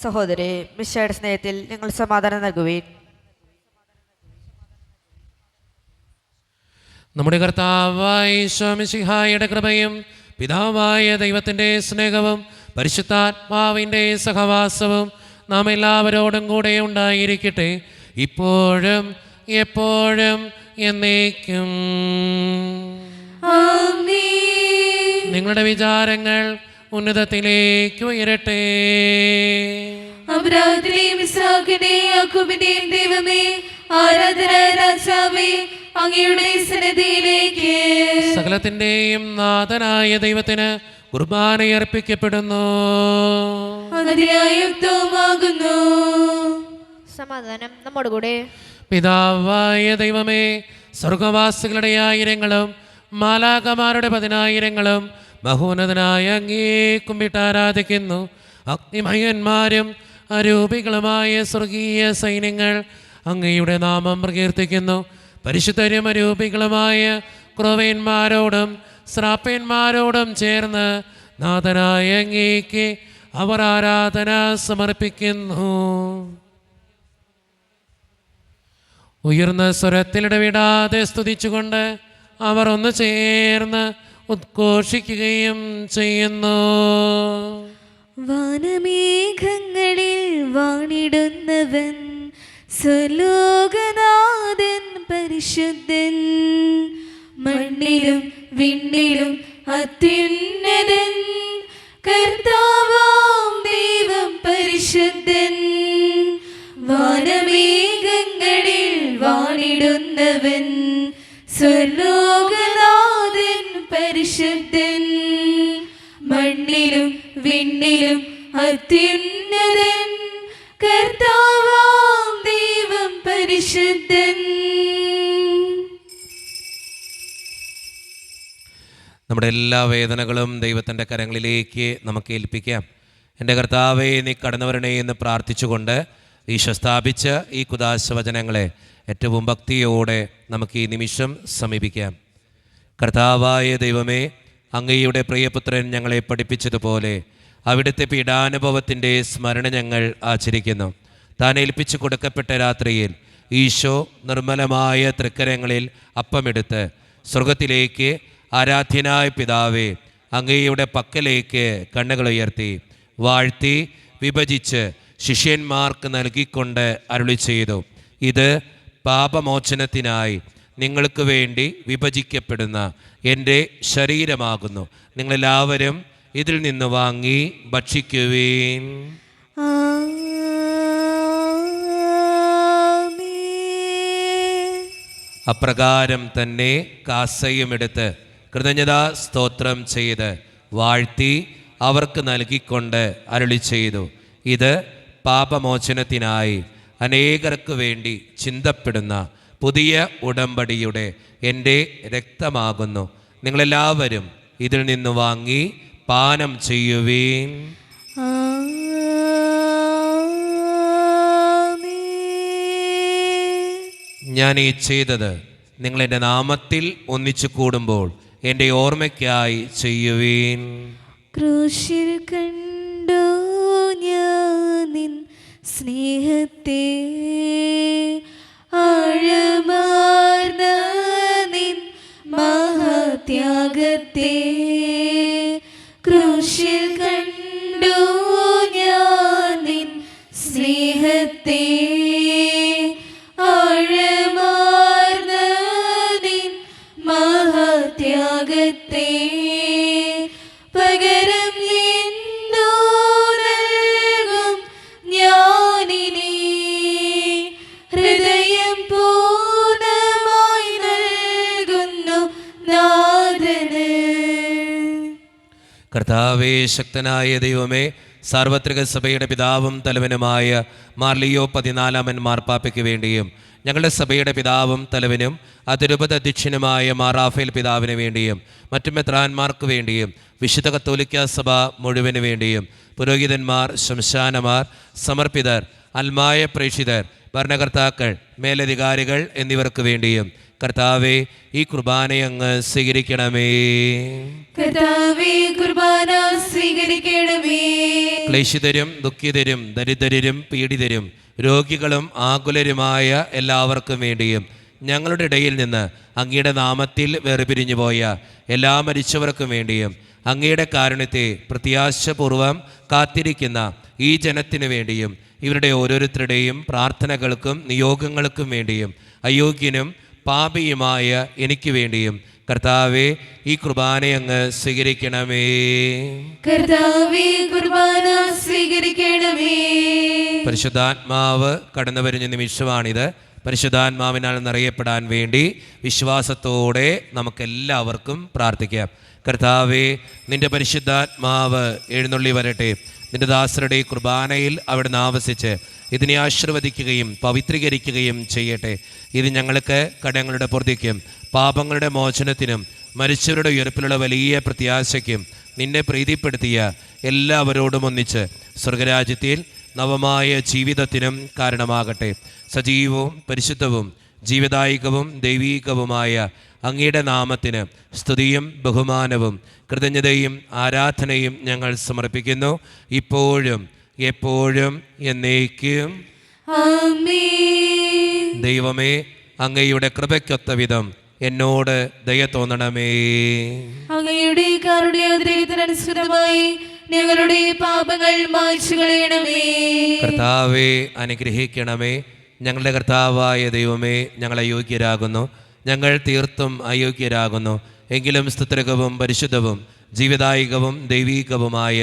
സഹോദരെ, മിശിഹായുടെ സ്നേഹത്തിൽ നിങ്ങൾ സമാധാനം നൽകുവിൻ. നമ്മുടെ കർത്താവായ ഈശോ മിശിഹായുടെ കൃപയും പിതാവായ ദൈവത്തിൻ്റെ സ്നേഹവും പരിശുദ്ധാത്മാവിൻ്റെ സഹവാസവും നാം എല്ലാവരോടും കൂടെ ഉണ്ടായിരിക്കട്ടെ, ഇപ്പോഴും എപ്പോഴും എന്നേക്കും. ആമേൻ. നിങ്ങളുടെ വിചാരങ്ങൾ ഉന്നതത്തിലേക്ക് ഉയരട്ടെ. അബ്രാഹത്തിന്റെയും ഇസ്ഹാക്കിന്റെയും യാക്കോബിന്റെയും ദൈവമേ, ആരാധന രാജാവേ, അങ്ങയുടെ സന്നിധിയിലേക്ക് സകലത്തിൻ്റെയും നാഥനായ ദൈവത്തിന് കുർബാനയർപ്പിക്കപ്പെടുന്നു. അതിനായുക്തവുമാകുന്നു. സമാധാനം നമ്മോടുകൂടെ. പിതാവായ ദൈവമേ, സ്വർഗവാസികളുടെ ആയിരങ്ങളും മാലാകമാരുടെ 10,000ങ്ങളും മഹോന്നതനായ അങ്ങേ കുമ്പിട്ട് ആരാധിക്കുന്നു. അഗ്നിമയന്മാരും അരൂപികളുമായ സ്വർഗീയ സൈന്യങ്ങൾ അങ്ങയുടെ നാമം പ്രകീർത്തിക്കുന്നു. പരിശുദ്ധരും അരൂപികളുമായ ക്രോവേന്മാരോടും ശ്രാപ്പന്മാരോടും ചേർന്ന് നാഥനായ അങ്ങേക്ക് അവർ ആരാധന സമർപ്പിക്കുന്നു. ഉയർന്ന സ്വരത്തിലിടവിടാതെ സ്തുതിച്ചുകൊണ്ട് അവർ ഒന്ന് ചേർന്ന് ഉദ്ഘോഷിക്കുകയും ചെയ്യുന്നു. വാനമേഘങ്ങളിൽ വാണിടുന്നവൻ സ്വലോകനാഥൻ പരിശുദ്ധൻ, മണ്ണിലും വിണ്ണിലും അത്യുന്നതൻ, കർത്താവാം ദൈവം പരിശുദ്ധൻ. വാനമേഘങ്ങളിൽ വാണിടുന്നവൻ സ്വലോകനാഥൻ പരിശുദ്ധൻ, മണ്ണിലും വിണ്ണിലും അത്യുന്നതൻ, കർത്താവാം ദൈവം പരിശുദ്ധൻ. നമ്മുടെ എല്ലാ വേദനകളും ദൈവത്തിൻ്റെ കരങ്ങളിലേക്ക് നമുക്ക് ഏൽപ്പിക്കാം. എൻ്റെ കർത്താവേ, നീ കടന്നവരണേ എന്ന് പ്രാർത്ഥിച്ചുകൊണ്ട് ഈശോ സ്ഥാപിച്ച ഈ കുദാശവചനങ്ങളെ ഏറ്റവും ഭക്തിയോടെ നമുക്ക് ഈ നിമിഷം സമീപിക്കാം. കർത്താവായ ദൈവമേ, അങ്ങയുടെ പ്രിയപുത്രൻ ഞങ്ങളെ പഠിപ്പിച്ചതുപോലെ അവിടുത്തെ പീഡാനുഭവത്തിൻ്റെ സ്മരണ ഞങ്ങൾ ആചരിക്കുന്നു. താൻ ഏൽപ്പിച്ചു കൊടുക്കപ്പെട്ട രാത്രിയിൽ ഈശോ നിർമ്മലമായ തൃക്കരങ്ങളിൽ അപ്പമെടുത്ത് സ്വർഗത്തിലേക്ക് ആരാധ്യനായ പിതാവേ, അങ്ങയുടെ പക്കലേക്ക് കണ്ണുകളുയർത്തി വാഴ്ത്തി വിഭജിച്ച് ശിഷ്യന്മാർക്ക് നൽകിക്കൊണ്ട് അരുളി ചെയ്തു, ഇത് പാപമോചനത്തിനായി നിങ്ങൾക്ക് വേണ്ടി വിഭജിക്കപ്പെടുന്ന എൻ്റെ ശരീരമാകുന്നു. നിങ്ങളെല്ലാവരും ഇതിൽ നിന്ന് വാങ്ങി ഭക്ഷിക്കുവേൻ. അപ്രകാരം തന്നെ കാസയുമെടുത്ത് കൃതജ്ഞതാ സ്തോത്രം ചെയ്ത് വാഴ്ത്തി അവർക്ക് നൽകിക്കൊണ്ട് അരുളി ചെയ്തു, ഇത് പാപമോചനത്തിനായി അനേകർക്ക് വേണ്ടി ചിന്തപ്പെടുന്ന പുതിയ ഉടമ്പടിയുടെ എൻ്റെ രക്തമാകുന്നു. നിങ്ങളെല്ലാവരും ഇതിൽ നിന്ന് വാങ്ങി പാനം ചെയ്യുവേൻ. ഞാൻ ഈ ചെയ്തത് നിങ്ങൾ എൻ്റെ നാമത്തിൽ ഒന്നിച്ചു കൂടുമ്പോൾ എൻ്റെ ഓർമ്മയ്ക്കായി ചെയ്യുവേൻ. ക്രൂശിൽ കണ്ടു ഞാൻ നിൻ സ്നേഹത്തെ, ആഴമാർന്ന നിൻ മഹാത്യാഗത്തെ. ക്രൂശിൽ കണ്ടു ഞാൻ നിൻ സ്നേഹത്തെ, ആഴമാർന്ന നിൻ മഹാത്യാഗത്തെ. പകരം എന്തോ നൽകും ഞാനിനി, ഹൃദയം പൂർണ്ണമായി നൽകുന്നു നാഥന്. കർത്താവേ, ശക്തനായ ദൈവമേ, സാർവത്രിക സഭയുടെ പിതാവും തലവനുമായ മാർ ലിയോ 14 മാർപ്പാപ്പയ്ക്ക് വേണ്ടിയും ഞങ്ങളുടെ സഭയുടെ പിതാവും തലവനും അതിരൂപത അധ്യക്ഷനുമായ മാർ റാഫേൽ പിതാവിന് വേണ്ടിയും മറ്റു മെത്രാന്മാർക്ക് വേണ്ടിയും വിശുദ്ധ കത്തോലിക്ക സഭ മുഴുവന് വേണ്ടിയും പുരോഹിതന്മാർ, ശംശാനമാർ, സമർപ്പിതർ, അൽമായ പ്രേക്ഷിതർ ഭരണകർത്താക്കൾ, മേലധികാരികൾ എന്നിവർക്ക് വേണ്ടിയും കർത്താവെ ഈ കുർബാനയങ്ങ് സ്വീകരിക്കണമേ. കർത്താവേ കുർബാന സ്വീകരിക്കണമേ. ക്ലേശിതരും ദുഃഖിതരും ദരിദ്രരും പീഡിതരും രോഗികളും ആകുലരുമായ എല്ലാവർക്കും വേണ്ടിയും ഞങ്ങളുടെ ഇടയിൽ നിന്ന് അങ്ങയുടെ നാമത്തിൽ വേർപിരിഞ്ഞു പോയ എല്ലാ മരിച്ചവർക്കും വേണ്ടിയും അങ്ങയുടെ കാരുണ്യത്തെ പ്രത്യാശപൂർവം കാത്തിരിക്കുന്ന ഈ ജനത്തിനു വേണ്ടിയും ഇവരുടെ ഓരോരുത്തരുടെയും പ്രാർത്ഥനകൾക്കും നിയോഗങ്ങൾക്കും വേണ്ടിയും അയോഗ്യനും പാപിയുമായ എനിക്ക് വേണ്ടിയും കർത്താവെ ഈ കുർബാനയങ്ങ് സ്വീകരിക്കണമേ. കർത്താവേ കുർബാന സ്വീകരിക്കണമേ. പരിശുദ്ധാത്മാവ് കടന്നു വരുന്ന നിമിഷമാണിത്. പരിശുദ്ധാത്മാവിനാൽ നിറയപ്പെടാൻ വേണ്ടി വിശ്വാസത്തോടെ നമുക്കെല്ലാവർക്കും പ്രാർത്ഥിക്കാം. കർത്താവെ, നിന്റെ പരിശുദ്ധാത്മാവ് എഴുന്നള്ളി വരട്ടെ. നിന്റെ ദാസരുടെ ഈ കുർബാനയിൽ അവിടുന്ന് ആവസിച്ച് ഇതിനെ ആശീർവദിക്കുകയും പവിത്രീകരിക്കുകയും ചെയ്യട്ടെ. ഇത് ഞങ്ങൾക്ക് കടങ്ങളുടെ പൊറുതിക്കും പാപങ്ങളുടെ മോചനത്തിനും മരിച്ചവരുടെ ഉയർപ്പിലുള്ള വലിയ പ്രത്യാശയ്ക്കും നിന്നെ പ്രീതിപ്പെടുത്തിയ എല്ലാവരോടും ഒന്നിച്ച് സ്വർഗരാജ്യത്തിൽ നവമായ ജീവിതത്തിനും കാരണമാകട്ടെ. സജീവവും പരിശുദ്ധവും ജീവദായികവും ദൈവീകവുമായ അങ്ങയുടെ നാമത്തിന് സ്തുതിയും ബഹുമാനവും കൃതജ്ഞതയും ആരാധനയും ഞങ്ങൾ സമർപ്പിക്കുന്നു, ഇപ്പോഴും എപ്പോഴും എന്നേക്കും. ആമേൻ. ദൈവമേ, അങ്ങയുടെ കൃപയ്ക്കൊത്ത വിധം എന്നോട് ദയ തോന്നണമേ. അങ്ങയുടെ കാരുണ്യോദയത്തിനനുസൃതമായി ഞങ്ങളുടെ പാപങ്ങൾ മായ്ച്ചു കളയണമേ. കർത്താവെ, അനുഗ്രഹിക്കണമേ. ഞങ്ങളുടെ കർത്താവായ ദൈവമേ, ഞങ്ങൾ അയോഗ്യരാകുന്നു, ഞങ്ങൾ തീർത്തും അയോഗ്യരാകുന്നു. എങ്കിലും സ്തുത്യർഹവും പരിശുദ്ധവും ജീവദായികവും ദൈവീകവുമായ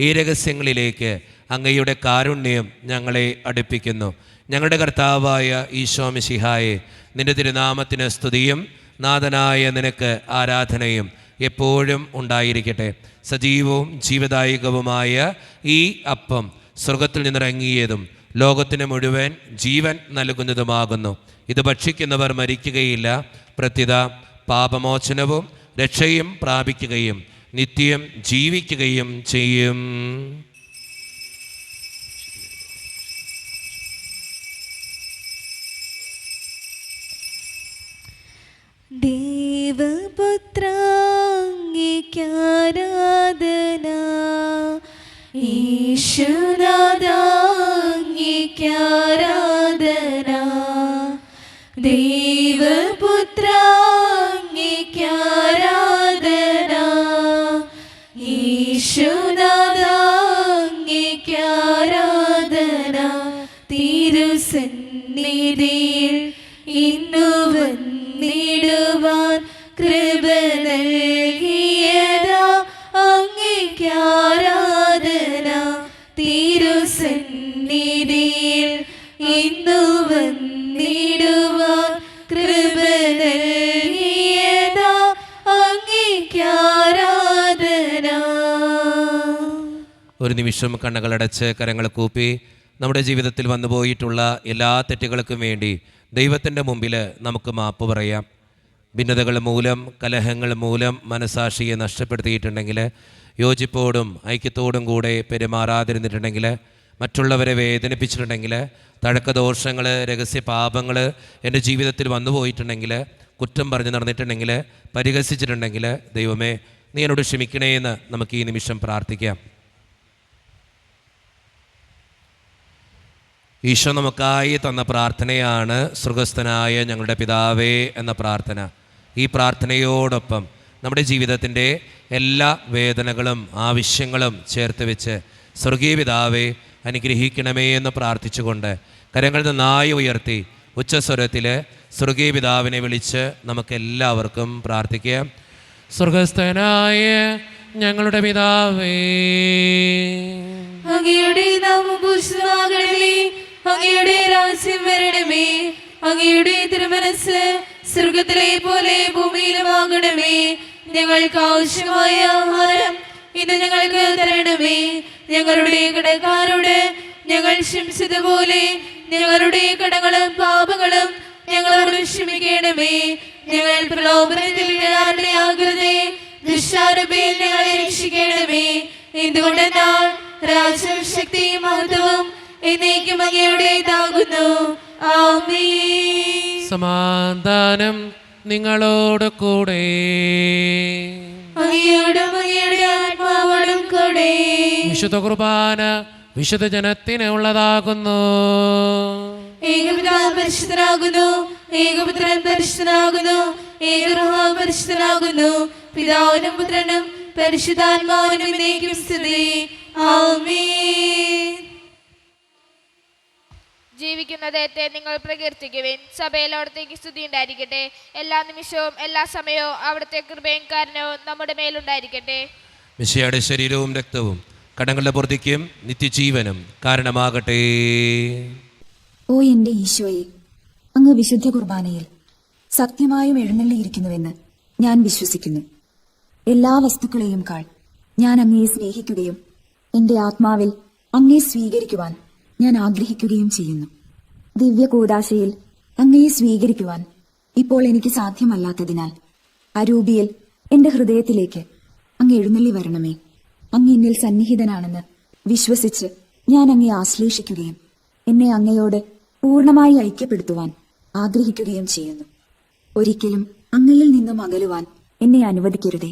ഈ രഹസ്യങ്ങളിലേക്ക് അങ്ങയുടെ കാരുണ്യം ഞങ്ങളെ അടുപ്പിക്കുന്നു. ഞങ്ങളുടെ കർത്താവായ ഈശോ മിശിഹായെ, നിന്റെ തിരുനാമത്തിന് സ്തുതിയും നാഥനായ നിനക്ക് ആരാധനയും എപ്പോഴും ഉണ്ടായിരിക്കട്ടെ. സജീവവും ജീവദായികവുമായ ഈ അപ്പം സ്വർഗത്തിൽ നിന്നിറങ്ങിയതും ലോകത്തിന് മുഴുവൻ ജീവൻ നൽകുന്നതുമാകുന്നു. ഇത് ഭക്ഷിക്കുന്നവർ മരിക്കുകയില്ല, പ്രത്യുത പാപമോചനവും രക്ഷയും പ്രാപിക്കുകയും നിത്യം ജീവിക്കുകയും ചെയ്യും. ദേവപുത്രാംഗിക്കാരാധന, ഈശുനാഥാംഗിക്കാരാധന. ദേവപുത്രാംഗിക്കാരാധന, ഈശുനാഥാംഗിക്കാരാധന. തിരുസന്നിധിയിൽ ഇന്നു വന്നിടുവാൻ കൃപ നൽകിയതാ അങ്ങേക്കാരാധന. തിരുസന്നിധിയിൽ ഇന്നു വന്നിടുവാൻ കൃപ നൽകിയതാ അങ്ങേക്കാരാധന. ഒരു നിമിഷം കണ്ണുകളടച്ച് കരങ്ങൾ കൂപ്പി നമ്മുടെ ജീവിതത്തിൽ വന്നുപോയിട്ടുള്ള എല്ലാ തെറ്റുകൾക്കും വേണ്ടി ദൈവത്തിൻ്റെ മുമ്പിൽ നമുക്ക് മാപ്പ് പറയാം. ഭിന്നതകൾ മൂലം, കലഹങ്ങൾ മൂലം മനസാക്ഷിയെ നഷ്ടപ്പെടുത്തിയിട്ടുണ്ടെങ്കിൽ, യോജിപ്പോടും ഐക്യത്തോടും കൂടെ പെരുമാറാതിരുന്നിട്ടുണ്ടെങ്കിൽ, മറ്റുള്ളവരെ വേദനിപ്പിച്ചിട്ടുണ്ടെങ്കിൽ, തഴക്കദോഷങ്ങൾ, രഹസ്യ പാപങ്ങൾ എൻ്റെ ജീവിതത്തിൽ വന്നുപോയിട്ടുണ്ടെങ്കിൽ, കുറ്റം പറഞ്ഞ് നടന്നിട്ടുണ്ടെങ്കിൽ, പരിഹസിച്ചിട്ടുണ്ടെങ്കിൽ, ദൈവമേ നീ എന്നോട് ക്ഷമിക്കണേ എന്ന് നമുക്ക് ഈ നിമിഷം പ്രാർത്ഥിക്കാം. ഈശോ നമുക്കായി തന്ന പ്രാർത്ഥനയാണ് സ്വർഗസ്ഥനായ ഞങ്ങളുടെ പിതാവേ എന്ന പ്രാർത്ഥന. ഈ പ്രാർത്ഥനയോടൊപ്പം നമ്മുടെ ജീവിതത്തിൻ്റെ എല്ലാ വേദനകളും ആവശ്യങ്ങളും ചേർത്ത് വെച്ച് സ്വർഗീയ പിതാവേ അനുഗ്രഹിക്കണമേ എന്ന് പ്രാർത്ഥിച്ചുകൊണ്ട് കരങ്ങൾ നന്നായി ഉയർത്തി ഉച്ചസ്വരത്തിൽ സ്വർഗീയ പിതാവിനെ വിളിച്ച് നമുക്കെല്ലാവർക്കും പ്രാർത്ഥിക്കാം. സ്വർഗസ്ഥനായ ഞങ്ങളുടെ പിതാവേ, അങ്ങയുടെ നാമം പൂജിതമാകണമേ. അങ്ങയുടെ രാജ്യം വരണമേ. അങ്ങയുടെ തിരുമനസ്സ് സ്വർഗത്തിലെ പോലെ ഭൂമിയിലുമാകണമേ. ഞങ്ങൾക്ക് ആവശ്യമായ ആഹാരം ഇന്ന് ഞങ്ങൾക്ക് തരണമേ. ഞങ്ങളുടെ കടക്കാരോട് ഞങ്ങൾ ക്ഷമിച്ചതുപോലെ ഞങ്ങളുടെ കടങ്ങളും പാപങ്ങളും ഞങ്ങളോട് ക്ഷമിക്കണമേ. ഞങ്ങൾ പ്രലോഭനത്തിൽ വീഴാനിടയാകരുതേ, ദുഷ്ടാരൂപിയിൽ ഞങ്ങളെ രക്ഷിക്കണമേ. എന്തുകൊണ്ടെന്നാൽ രാജ്യവും ശക്തിയും മഹത്വവും എന്നേക്കും അങ്ങയുടേതാകുന്നു. ആമേൻ. സമാധാനം നിങ്ങളോട് കൂടെ. അങ്ങയോടും അങ്ങയുടെ ആത്മാവോടും കൂടെ. വിശുദ്ധ കുർബാന വിശുദ്ധ ജനത്തിന് ഉള്ളതാകുന്നു. ഏകപിതാവ് പരിശുദ്ധനാകുന്നു, ഏകപുത്രൻ പരിശുദ്ധനാകുന്നു, ഏകഗൃഹ പരിശുദ്ധനാകുന്നു. പിതാവിനും പുത്രനും പരിശുദ്ധാത്മാവിനും എന്നേക്കും സ്തുതി. ആമേൻ. ജീവിക്കുന്ന ദൈവത്തെ നിങ്ങൾ പ്രകീർത്തിക്കുവിൻ. സഭയിൽ അവിടത്തേക്ക് സ്തുതി ഉണ്ടായിരിക്കട്ടെ. എല്ലാ നിമിഷവും എല്ലാ സമയവും അവിടുത്തെ കൃപയും കാരണവും നമ്മുടെ മേലുണ്ടായിരിക്കട്ടെ. മിശിഹായുടെ ശരീരവും രക്തവും കടങ്ങളുടെ പൂർത്തിക്കും നിത്യജീവനും കാരണമാകട്ടെ. ഓ എന്റെ ഈശോയെ, അങ്ങ് വിശുദ്ധ കുർബാനയിൽ സത്യമായും എഴുന്നള്ളിയിരിക്കുന്നുവെന്ന് ഞാൻ വിശ്വസിക്കുന്നു. എല്ലാ വസ്തുക്കളെയും കാൾ ഞാൻ അങ്ങയെ സ്നേഹിക്കുകയും എന്റെ ആത്മാവിൽ അങ്ങയെ സ്വീകരിക്കുവാൻ ഞാൻ ആഗ്രഹിക്കുകയും ചെയ്യുന്നു. ദിവ്യ കൂദാശയിൽ അങ്ങയെ സ്വീകരിക്കുവാൻ ഇപ്പോൾ എനിക്ക് സാധ്യമല്ലാത്തതിനാൽ അരൂപിയിൽ എന്റെ ഹൃദയത്തിലേക്ക് അങ്ങ് എഴുന്നള്ളി വരണമേ. അങ്ങ് എന്നിൽ സന്നിഹിതനാണെന്ന് വിശ്വസിച്ച് ഞാൻ അങ്ങയെ ആശ്ലേഷിക്കുകയും എന്നെ അങ്ങയോട് പൂർണ്ണമായി ഐക്യപ്പെടുത്തുവാൻ ആഗ്രഹിക്കുകയും ചെയ്യുന്നു. ഒരിക്കലും അങ്ങയിൽ നിന്നും അകലുവാൻ എന്നെ അനുവദിക്കരുതേ.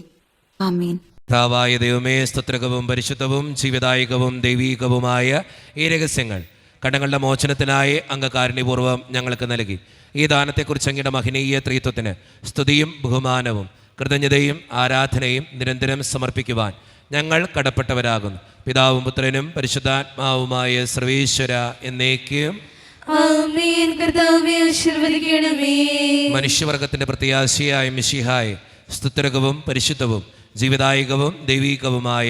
ആമേൻ. കർത്താവായ ദൈവമേ, സ്തോത്രകവും പരിശുദ്ധവും ജീവദായകവും ദൈവീകവുമായ ഈ രഹസ്യങ്ങൾ കടങ്ങളുടെ മോചനത്തിനായി അങ്ങ് കാരുണ്യപൂർവ്വം ഞങ്ങൾക്ക് നൽകി. ഈ ദാനത്തെക്കുറിച്ച് അങ്ങയുടെ മഹനീയ ത്രിത്വത്തിന് സ്തുതിയും ബഹുമാനവും കൃതജ്ഞതയും ആരാധനയും നിരന്തരം സമർപ്പിക്കുവാൻ ഞങ്ങൾ കടപ്പെട്ടവരാകുന്നു. പിതാവും പുത്രനും പരിശുദ്ധാത്മാവുമായ സർവേശ്വര എന്നേക്കും ആമേൻ. കർത്താവേ ആശീർവദിക്കണമേ. മനുഷ്യവർഗത്തിന്റെ പ്രത്യാശയായ മിശിഹായെ, സ്തുത്യർഹവും പരിശുദ്ധവും ജീവദായകവും ദൈവീകവുമായ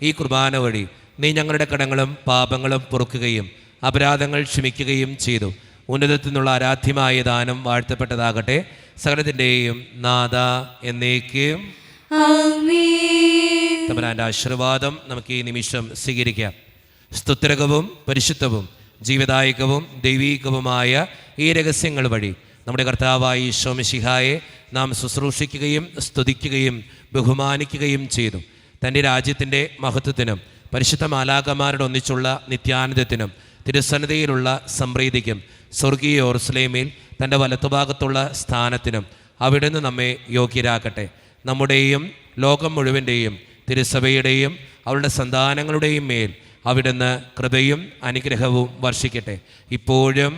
ഈ കുർബാന വഴി നീ ഞങ്ങളുടെ കടങ്ങളും പാപങ്ങളും പൊറുക്കുകയും അപരാധങ്ങൾ ക്ഷമിക്കുകയും ചെയ്തു. ഉന്നതത്തിൽ നിന്നുള്ള ആരാധ്യമായ ദാനം വാഴ്ത്തപ്പെട്ടതാകട്ടെ. സകലത്തിൻ്റെയും നാഥ എന്നേക്കും ആമേൻ. തമ്പുരാന്റെ ആശീർവാദം നമുക്ക് ഈ നിമിഷം സ്വീകരിക്കാം. സ്തുത്യർഹവും പരിശുദ്ധവും ജീവദായകവും ദൈവീകവുമായ ഈ രഹസ്യങ്ങൾ വഴി നമ്മുടെ കർത്താവായ ഈശോ മിശിഹായെ നാം ശുശ്രൂഷിക്കുകയും സ്തുതിക്കുകയും ബഹുമാനിക്കുകയും ചെയ്തു. തൻ്റെ രാജ്യത്തിൻ്റെ മഹത്വത്തിനും പരിശുദ്ധ മാലാഖമാരുടെ ഒന്നിച്ചുള്ള നിത്യാനന്ദത്തിനും തിരുസന്നിധിയിലുള്ള സംപ്രീതിക്കും സ്വർഗീയ യെരൂശലേമിൽ തൻ്റെ വലത്തുഭാഗത്തുള്ള സ്ഥാനത്തിനും അവിടുന്ന് നമ്മെ യോഗ്യരാക്കട്ടെ. നമ്മുടെയും ലോകം മുഴുവൻ്റെയും തിരുസഭയുടെയും അവരുടെ സന്താനങ്ങളുടെയും മേൽ അവിടുന്ന് കൃപയും അനുഗ്രഹവും വർഷിക്കട്ടെ, ഇപ്പോഴും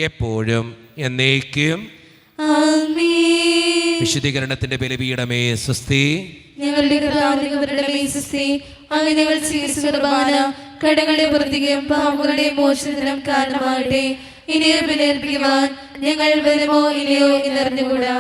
എപ്പോഴും എന്നേക്കും. ആമേൻ. വിശുദ്ധീകരണത്തിന്റെ ബലിപീഠമേ സ്വസ്തി. ഞങ്ങളുടെ കർത്താവിന്റെ സ്വസ്തി. അങ്ങ് ഞങ്ങൾ സ്വീകരിച്ച കുർബാന കടങ്ങളുടെ പൂർത്തിക്കും പാപങ്ങളുടെ മോചനത്തിനും കാരണമാകട്ടെ. ഇനിയൊരു ബലിയർപ്പിക്കുവാൻ ഞങ്ങൾ വരുമോ ഇല്ലയോ എന്നറിഞ്ഞുകൂടാ.